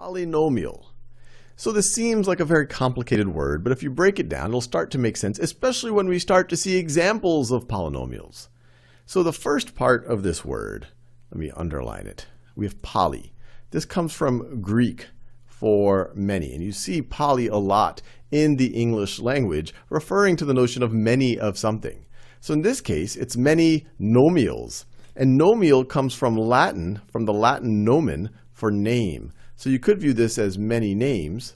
Polynomial. So this seems like a very complicated word, but if you break it down, it'll start to make sense, especially when we start to see examples of polynomials. So the first part of this word, let me underline it. We have poly. This comes from Greek for many, and you see poly a lot in the English language, referring to the notion of many of something. So in this case, it's many nomials. And nomial comes from the Latin nomen for name. So you could view this as many names,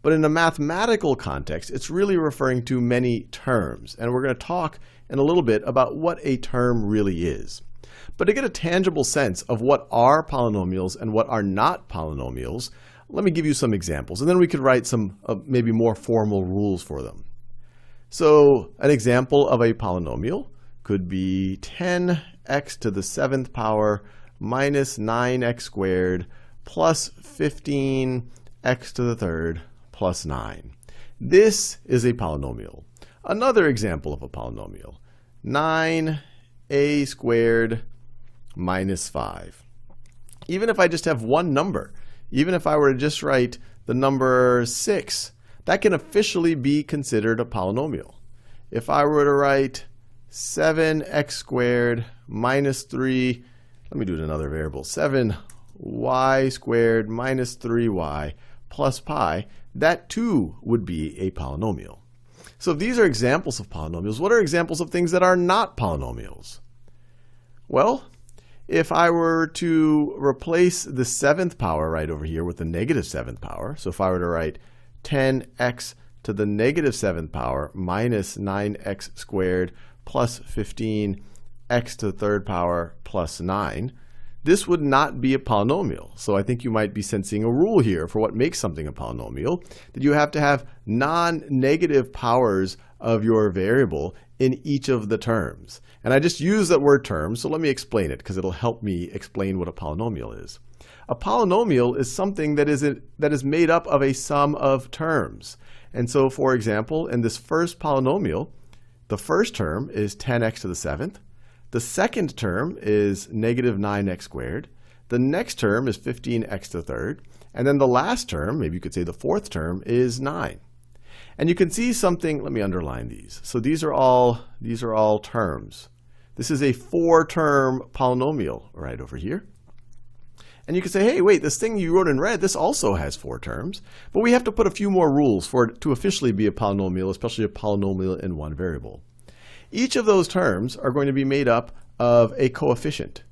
but in a mathematical context, it's really referring to many terms. And we're going to talk in a little bit about what a term really is. But to get a tangible sense of what are polynomials and what are not polynomials, let me give you some examples, and then we could write some maybe more formal rules for them. So an example of a polynomial could be 10x to the 7th power minus 9x squared plus 15x to the 3rd plus 9. This is a polynomial. Another example of a polynomial, 9a squared minus 5. Even if I just have one number, even if I were to just write the number 6, that can officially be considered a polynomial. If I were to write 7x squared minus 3, let me do it in another variable, 7y squared minus 3y plus pi, that too would be a polynomial. So if these are examples of polynomials, what are examples of things that are not polynomials? Well, if I were to replace the 7th power right over here with the negative 7th power, so if I were to write 10x to the negative 7th power minus 9x squared plus 15x to the 3rd power plus 9, this would not be a polynomial. So I think you might be sensing a rule here for what makes something a polynomial, that you have to have non-negative powers of your variable in each of the terms. And I just use that word term, so let me explain it because it'll help me explain what a polynomial is. A polynomial is something that is made up of a sum of terms. And so, for example, in this first polynomial, the first term is 10x to the 7th. The second term is negative 9x squared. The next term is 15x to the 3rd. And then the last term, maybe you could say the fourth term, is 9. And you can see something, let me underline these. So these are all terms. This is a 4-term polynomial right over here. And you can say, hey, wait, this thing you wrote in red, this also has 4 terms. But we have to put a few more rules for it to officially be a polynomial, especially a polynomial in one variable. Each of those terms are going to be made up of a coefficient.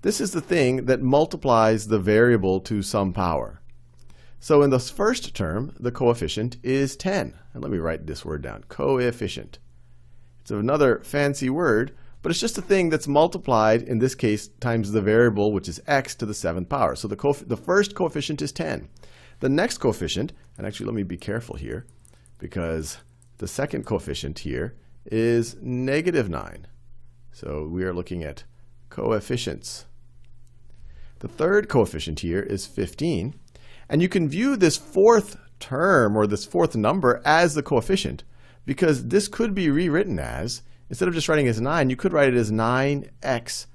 This is the thing that multiplies the variable to some power. So in the first term, the coefficient is 10. And let me write this word down, coefficient. It's another fancy word, but it's just a thing that's multiplied, in this case, times the variable, which is x to the 7th power. So the first coefficient is 10. The next coefficient, and actually let me be careful here, because the second coefficient here is negative 9. So we are looking at coefficients. The third coefficient here is 15. And you can view this fourth term, or this fourth number, as the coefficient, because this could be rewritten as, instead of just writing it as 9, you could write it as 9x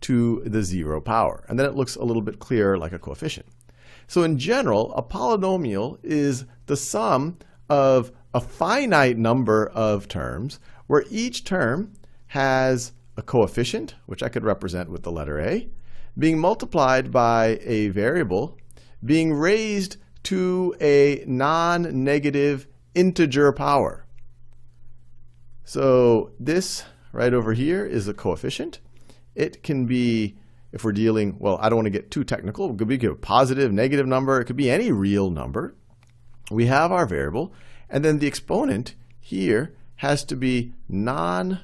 to the 0 power. And then it looks a little bit clearer like a coefficient. So in general, a polynomial is the sum of a finite number of terms, where each term has a coefficient, which I could represent with the letter a, being multiplied by a variable, being raised to a non-negative integer power. So this right over here is a coefficient. It can be, if we're dealing, well, I don't want to get too technical. It could be a positive, negative number. It could be any real number. We have our variable, and then the exponent here has to be non-negative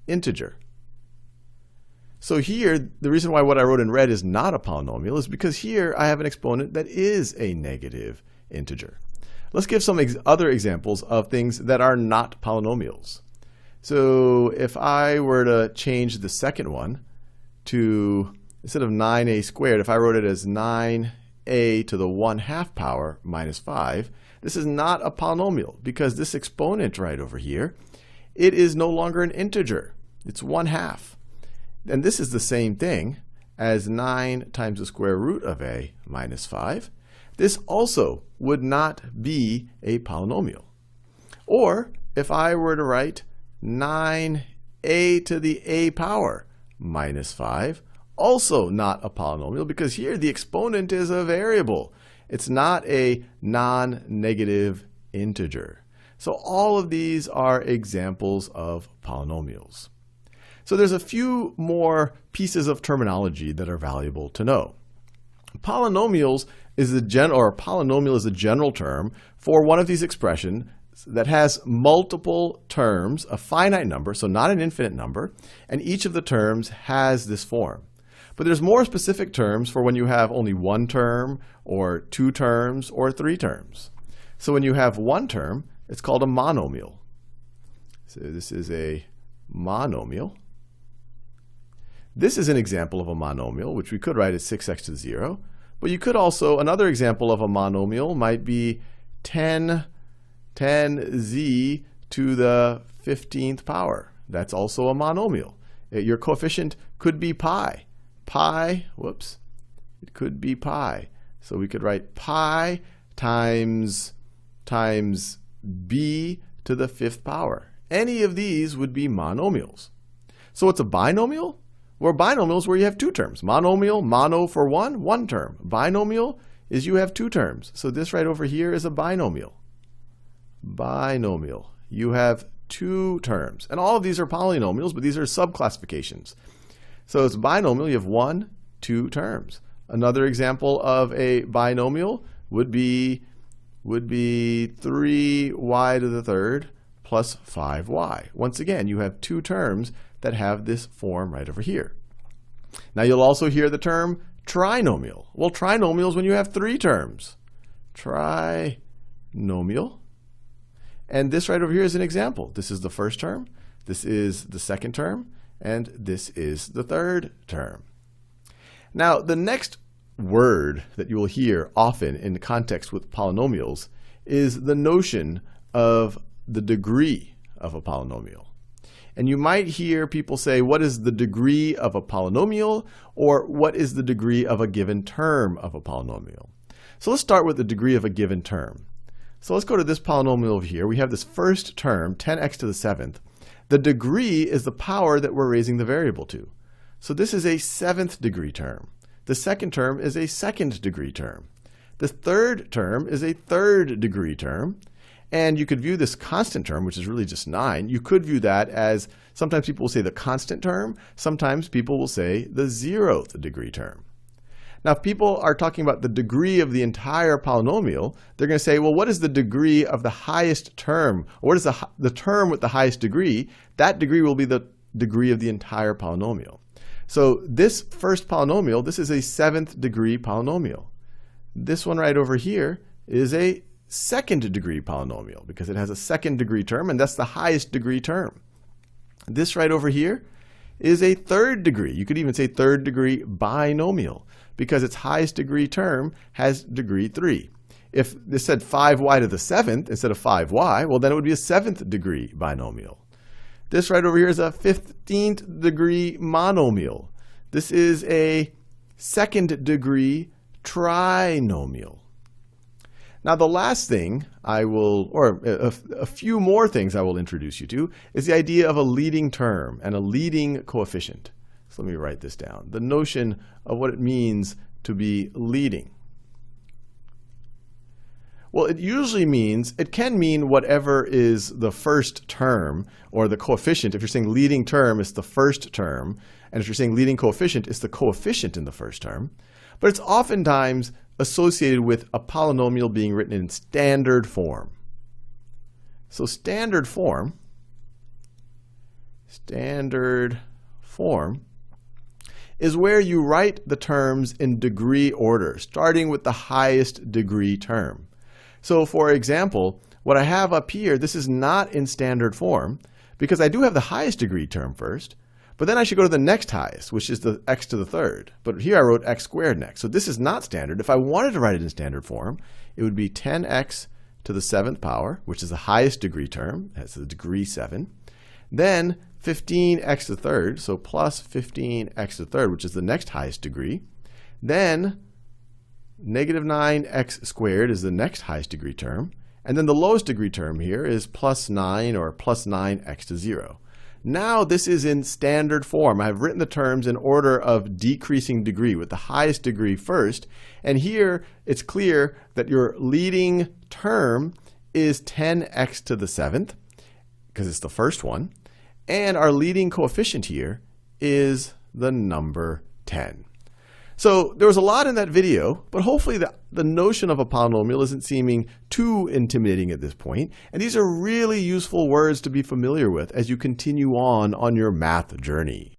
integer. So here, the reason why what I wrote in red is not a polynomial is because here I have an exponent that is a negative integer. Let's give some other examples of things that are not polynomials. So if I were to change the second one to, instead of 9a squared, if I wrote it as 9a to the 1/2 power minus 5, this is not a polynomial because this exponent right over here, it is no longer an integer. It's 1/2. And this is the same thing as 9 times the square root of a minus 5, this also would not be a polynomial. Or if I were to write 9a to the a power minus 5, also not a polynomial, because here the exponent is a variable. It's not a non-negative integer. So all of these are examples of polynomials. So there's a few more pieces of terminology that are valuable to know. Polynomial is a general term for one of these expressions that has multiple terms, a finite number, so not an infinite number, and each of the terms has this form. But there's more specific terms for when you have only one term, or two terms, or three terms. So when you have one term, it's called a monomial. So this is a monomial. This is an example of a monomial, which we could write as 6x to the 0. But you could also, another example of a monomial might be 10z to the 15th power. That's also a monomial. Your coefficient could be pi. It could be pi. So we could write pi times b to the 5th power. Any of these would be monomials. So what's a binomial? Well, binomial is where you have two terms. Monomial, mono for one term. Binomial is you have two terms. So this right over here is a binomial. Binomial. You have two terms. And all of these are polynomials, but these are subclassifications. So it's binomial, you have 1, 2 terms. Another example of a binomial would be 3y to the third plus 5y. Once again, you have two terms that have this form right over here. Now you'll also hear the term trinomial. Well, trinomial is when you have three terms. Trinomial. And this right over here is an example. This is the first term, this is the second term, and this is the third term. Now, the next word that you will hear often in context with polynomials is the notion of the degree of a polynomial. And you might hear people say, what is the degree of a polynomial? Or what is the degree of a given term of a polynomial? So let's start with the degree of a given term. So let's go to this polynomial over here. We have this first term, 10x to the 7th. The degree is the power that we're raising the variable to. So this is a 7th degree term. The second term is a 2nd degree term. The third term is a 3rd degree term. And you could view this constant term, which is really just 9, you could view that as, sometimes people will say the constant term, sometimes people will say the 0th degree term. Now, if people are talking about the degree of the entire polynomial, they're going to say, well, what is the degree of the highest term? Or what is the term with the highest degree? That degree will be the degree of the entire polynomial. So this first polynomial, this is a 7th degree polynomial. This one right over here is a 2nd degree polynomial because it has a 2nd degree term, and that's the highest degree term. This right over here is a 3rd degree. You could even say 3rd degree binomial because its highest degree term has degree 3. If this said 5y to the 7th instead of 5y, well, then it would be a 7th degree binomial. This right over here is a 15th degree monomial. This is a 2nd degree trinomial. Now, the last thing I will, or a few more things I will introduce you to, is the idea of a leading term and a leading coefficient. So let me write this down. The notion of what it means to be leading. Well, it usually means, it can mean whatever is the first term, or the coefficient. If you're saying leading term, it's the first term. And if you're saying leading coefficient, it's the coefficient in the first term. But it's oftentimes associated with a polynomial being written in standard form. So standard form is where you write the terms in degree order, starting with the highest degree term. So for example, what I have up here, this is not in standard form because I do have the highest degree term first, but then I should go to the next highest, which is the x to the 3rd. But here I wrote x squared next. So this is not standard. If I wanted to write it in standard form, it would be 10x to the 7th power, which is the highest degree term. That's the degree 7. Then 15x to the third, so plus 15x to the third, which is the next highest degree. Then negative 9x squared is the next highest degree term. And then the lowest degree term here is plus 9 or plus 9x to 0. Now this is in standard form. I've written the terms in order of decreasing degree, with the highest degree first. And here it's clear that your leading term is 10x to the 7th, because it's the first one. And our leading coefficient here is the number 10. So there was a lot in that video, but hopefully the notion of a polynomial isn't seeming too intimidating at this point. And these are really useful words to be familiar with as you continue on your math journey.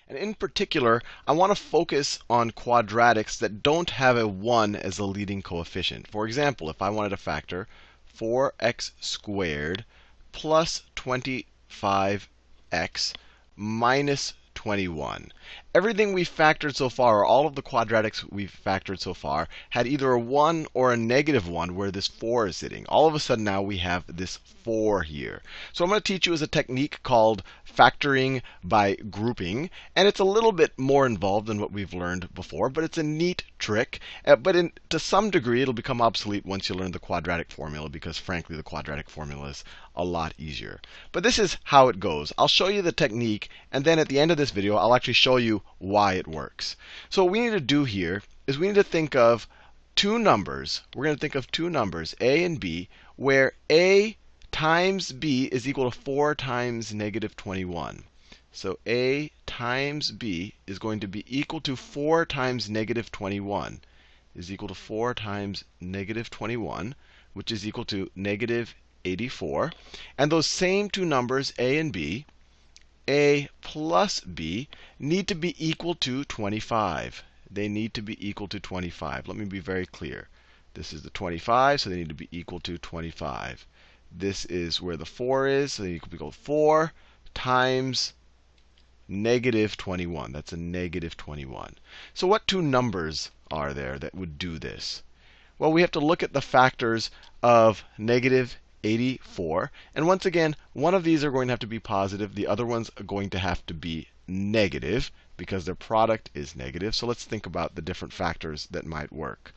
And in particular, I want to focus on quadratics that don't have a 1 as a leading coefficient. For example, if I wanted to factor 4x squared plus 25x minus 21. Everything we've factored so far, or all of the quadratics we've factored so far, had either a 1 or a negative 1 where this 4 is sitting. All of a sudden now we have this 4 here. So I'm going to teach you a technique called factoring by grouping. And it's a little bit more involved than what we've learned before, but it's a neat trick. But to some degree, it'll become obsolete once you learn the quadratic formula, because frankly, the quadratic formula is a lot easier. But this is how it goes. I'll show you the technique, and then at the end of this video, I'll actually show you why it works. So what we need to do here is we need to think of two numbers. We're going to think of two numbers, a and b, where a times b is equal to 4 times negative 21. So a times b is going to be equal to 4 times negative 21, is equal to 4 times negative 21, which is equal to negative 84. And those same two numbers, a and b, a plus b, need to be equal to 25. They need to be equal to 25. Let me be very clear. This is the 25, so they need to be equal to 25. This is where the 4 is, so they need to be equal to 4 times negative 21. That's a negative 21. So what two numbers are there that would do this? Well, we have to look at the factors of negative 84. And once again, one of these are going to have to be positive. The other ones are going to have to be negative, because their product is negative. So let's think about the different factors that might work.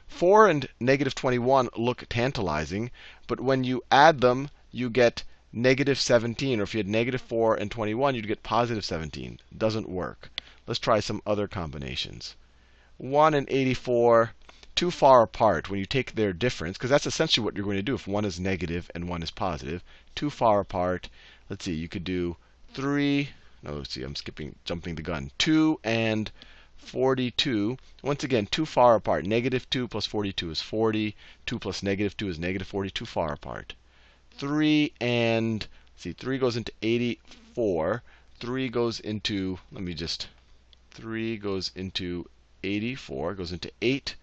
4 and negative 21 look tantalizing, but when you add them, you get negative 17. Or if you had negative 4 and 21, you'd get positive 17. Doesn't work. Let's try some other combinations. 1 and 84. Too far apart when you take their difference, because that's essentially what you're going to do if one is negative and one is positive. Too far apart. Let's see, you could do 3. No, let's see, I'm jumping the gun. 2 and 42. Once again, too far apart. Negative 2 plus 42 is 40. 2 plus negative 2 is negative 40. Too far apart. 3 and, see, 3 goes into 84. 3 goes into, 3 goes into 84. Goes into 8.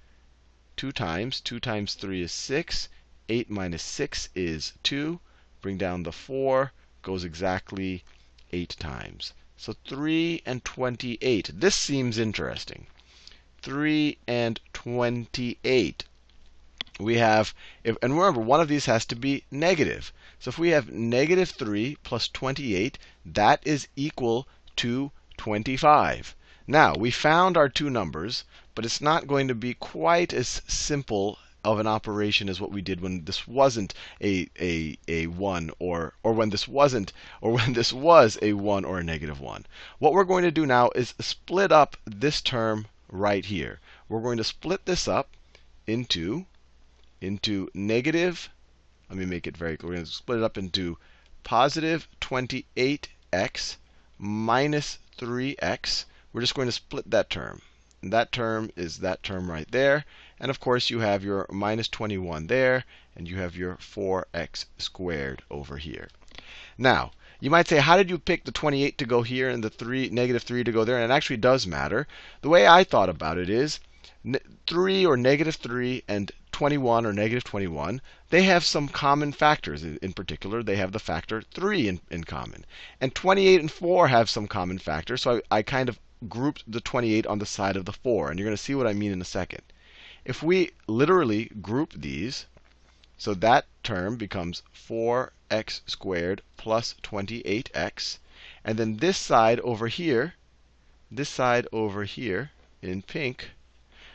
2 times. 2 times 3 is 6. 8 minus 6 is 2. Bring down the 4. Goes exactly 8 times. So 3 and 28. This seems interesting. 3 and 28. We have, and remember, one of these has to be negative. So if we have negative 3 plus 28, that is equal to 25. Now, we found our two numbers, but it's not going to be quite as simple of an operation as what we did when this wasn't a 1, or when this wasn't, or when this was a 1 or a negative 1. What we're going to do now is split up this term right here. We're going to split this up into negative, let me make it very clear. We're going to split it up into positive 28x minus 3x. We're just going to split that term. And that term is that term right there. And of course, you have your minus 21 there, and you have your 4x squared over here. Now, you might say, how did you pick the 28 to go here and the negative 3 to go there? And it actually does matter. The way I thought about it is 3 or negative 3 and 21 or negative 21, they have some common factors. In particular, they have the factor 3 in common. And 28 and 4 have some common factors. So I kind of grouped the 28 on the side of the 4. And you're going to see what I mean in a second. If we literally group these, So that term becomes 4x squared plus 28x. And then this side over here in pink,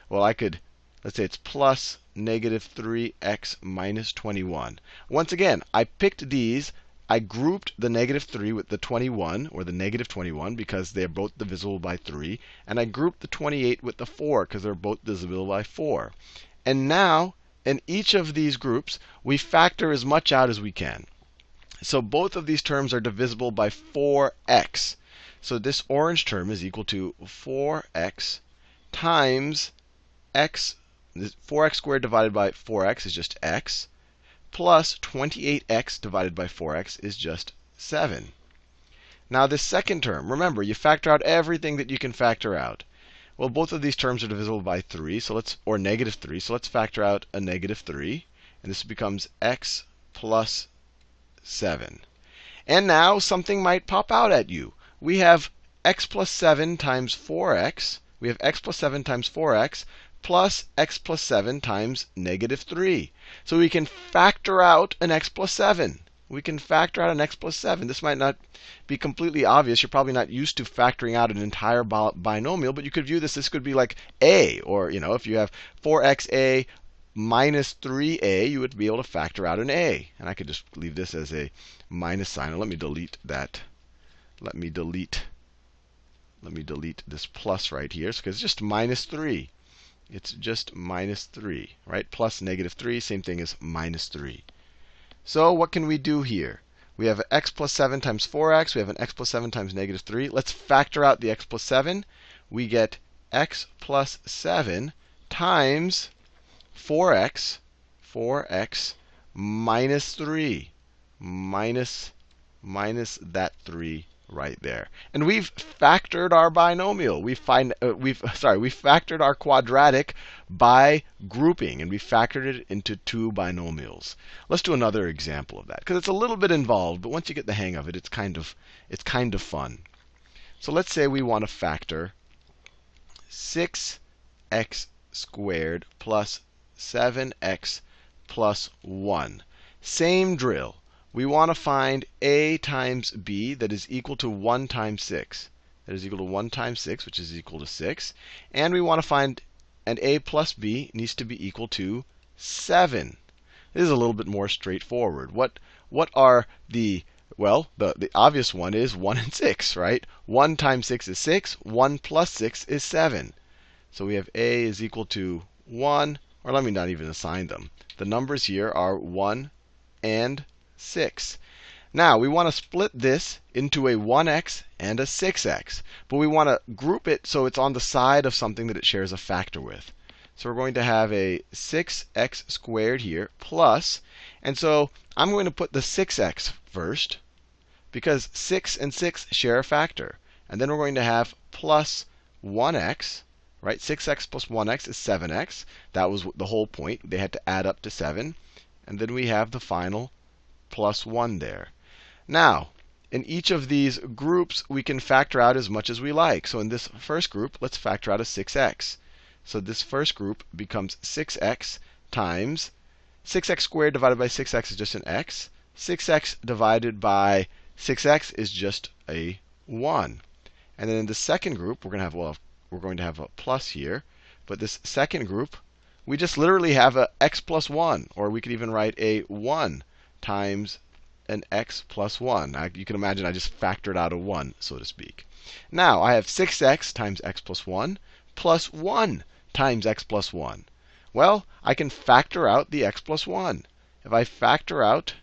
well, let's say it's plus negative 3x minus 21. Once again, I picked these. I grouped the negative 3 with the 21, or the negative 21, because they're both divisible by 3. And I grouped the 28 with the 4, because they're both divisible by 4. And now, in each of these groups, we factor as much out as we can. So both of these terms are divisible by 4x. So this orange term is equal to 4x times x. 4x squared divided by 4x is just x, plus 28x divided by 4x is just 7. Now this second term, remember, you factor out everything that you can factor out. Well, both of these terms are divisible by 3, or negative 3. So let's factor out a negative 3. And this becomes x plus 7. And now something might pop out at you. We have x plus 7 times 4x. We have x plus 7 times 4x plus x plus 7 times negative 3. So we can factor out an x plus 7. We can factor out an x plus 7. This might not be completely obvious. You're probably not used to factoring out an entire binomial, but you could view this could be like a, or if you have 4xa minus 3a, you would be able to factor out an a. And I could just leave this as a minus sign. And let me delete that. Let me delete this plus right here, because it's just minus 3. It's just minus 3, right? Plus negative 3, same thing as minus 3. So what can we do here? We have x plus 7 times 4x. We have an x plus 7 times negative 3. Let's factor out the x plus 7. We get x plus 7 times 4x minus 3, minus that 3 right there. And we've factored our binomial. We've factored our quadratic by grouping, and we factored it into two binomials. Let's do another example of that, because it's a little bit involved, but once you get the hang of it, it's kind of fun. So let's say we want to factor 6x squared plus 7x plus 1. Same drill. We want to find a times b that is equal to 1 times 6. That is equal to 1 times 6, which is equal to 6. And we want to find, and a plus b needs to be equal to 7. This is a little bit more straightforward. What are the, well, the obvious one is 1 and 6, right? 1 times 6 is 6. 1 plus 6 is 7. So we have a is equal to 1, or let me not even assign them. The numbers here are 1 and 6. Now, we want to split this into a 1x and a 6x. But we want to group it so it's on the side of something that it shares a factor with. So we're going to have a 6x squared here plus. And so I'm going to put the 6x first, because 6 and 6 share a factor. And then we're going to have plus 1x. Right? 6x plus 1x is 7x. That was the whole point. They had to add up to 7. And then we have the final plus 1 there. Now, in each of these groups, we can factor out as much as we like. So in this first group, let's factor out a 6x. So this first group becomes 6x times 6x squared divided by 6x is just an x. 6x divided by 6x is just a 1. And then in the second group, we're going to have a plus here. But this second group, we just literally have a x plus 1. Or we could even write a 1 times an x plus 1. You can imagine I just factored out a 1, so to speak. Now, I have 6x times x plus 1 plus 1 times x plus 1. Well, I can factor out the x plus 1. If I factor out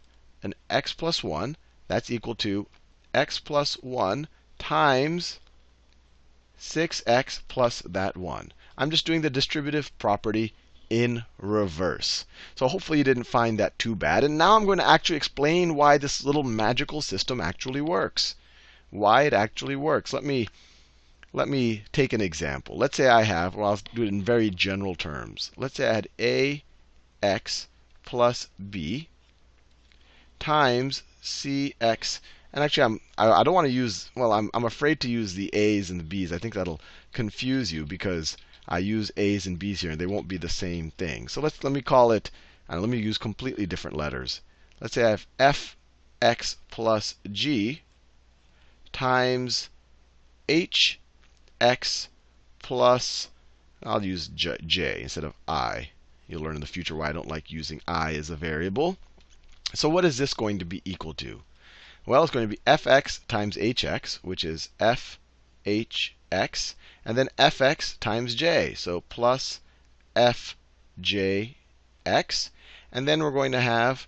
an x plus 1, that's equal to x plus 1 times 6x plus that 1. I'm just doing the distributive property in reverse. So hopefully you didn't find that too bad. And now I'm going to actually explain why this little magical system actually works. Why it actually works. Let me take an example. Let's say I have, well, I'll do it in very general terms. Let's say I had ax plus b times cx. And actually, I don't want to use, well, I'm afraid to use the a's and the b's. I think that'll confuse you, because I use a's and b's here, and they won't be the same thing. So let me call it And let me use completely different letters. Let's say I have fx plus g times hx plus, I'll use j instead of I. You'll learn in the future why I don't like using I as a variable. So what is this going to be equal to? Well, it's going to be fx times hx, which is fhx, and then fx times j, so plus fjx. And then we're going to have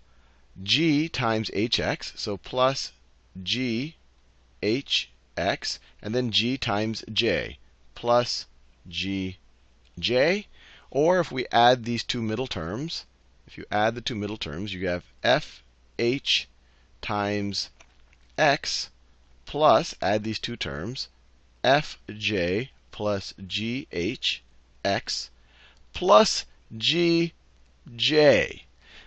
g times hx, so plusghx, and then g times j, plus gj. Or if we add these two middle terms, if you add the two middle terms, you have fh times x plus, add these two terms, fj plus ghx plus gj.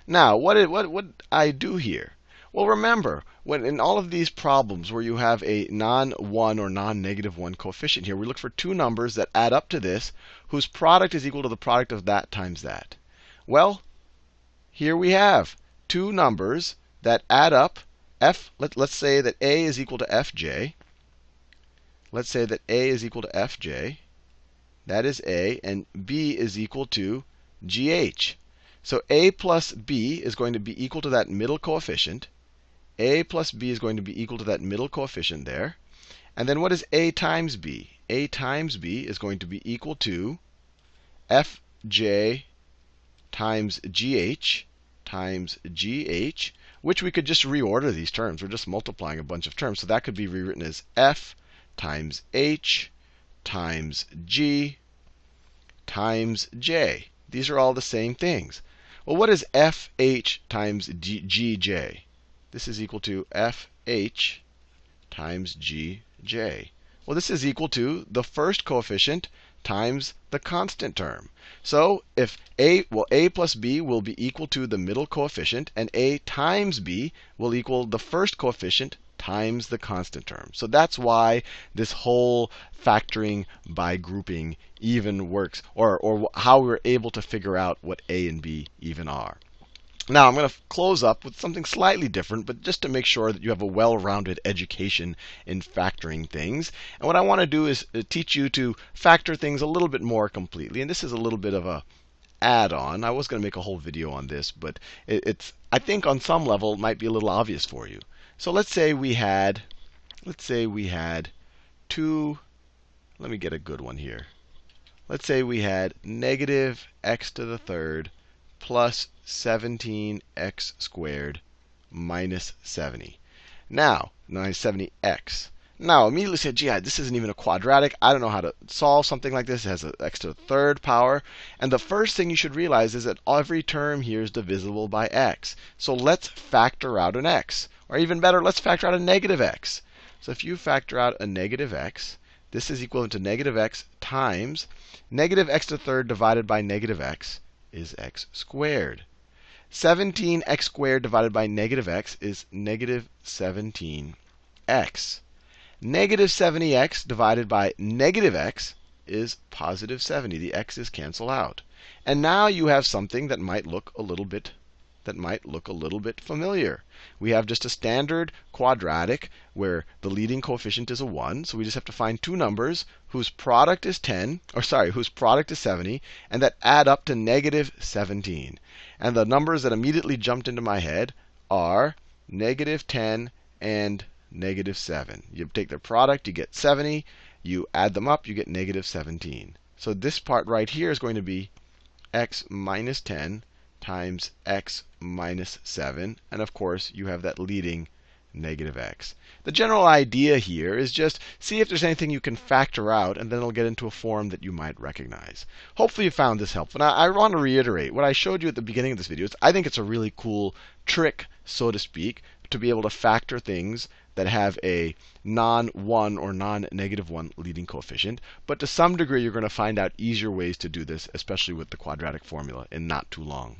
Now, what I do here? Well, remember, when in all of these problems where you have a non-1 or non-negative 1 coefficient here, we look for two numbers that add up to this, whose product is equal to the product of that times that. Well, here we have two numbers that add up. Let's say that a is equal to fj. Let's say that a is equal to fj. That is a, and b is equal to gh. So a plus b is going to be equal to that middle coefficient. A plus b is going to be equal to that middle coefficient there. And then what is a times b? A times b is going to be equal to fj times gh times gh, which we could just reorder these terms. We're just multiplying a bunch of terms. So that could be rewritten as f times h times g times j. These are all the same things. Well, what is fh times gj? This is equal to fh times gj. Well, this is equal to the first coefficient times the constant term. So if a plus b will be equal to the middle coefficient, and a times b will equal the first coefficient times the constant term. So that's why this whole factoring by grouping even works, or how we're able to figure out what a and b even are. Now, I'm going to close up with something slightly different, but just to make sure that you have a well-rounded education in factoring things. And what I want to do is teach you to factor things a little bit more completely. And this is a little bit of a add-on. I was going to make a whole video on this, but I think on some level it might be a little obvious for you. So let's say we had two, let me get a good one here. Let's say we had negative x to the third plus 17x squared minus 70. Now, minus 70x. Now, immediately say, gee, this isn't even a quadratic. I don't know how to solve something like this. It has an x to the third power. And the first thing you should realize is that every term here is divisible by x. So let's factor out an x. Or even better, let's factor out a negative x. So if you factor out a negative x, this is equivalent to negative x times negative x to the third divided by negative x is x squared. 17x squared divided by negative x is negative 17x. Negative 70x divided by negative x is positive 70. The x's cancel out. And now you have something that might look a little bit familiar. We have just a standard quadratic where the leading coefficient is a 1. So we just have to find two numbers whose product is 70, and that add up to negative 17. And the numbers that immediately jumped into my head are negative 10 and negative 7. You take their product, you get 70. You add them up, you get negative 17. So this part right here is going to be x minus 10 times x minus 7. And of course, you have that leading negative x. The general idea here is just see if there's anything you can factor out, and then it'll get into a form that you might recognize. Hopefully you found this helpful. Now, I want to reiterate what I showed you at the beginning of this video. I think it's a really cool trick, so to speak, to be able to factor things that have a non-1 or non-negative 1 leading coefficient. But to some degree, you're going to find out easier ways to do this, especially with the quadratic formula, in not too long.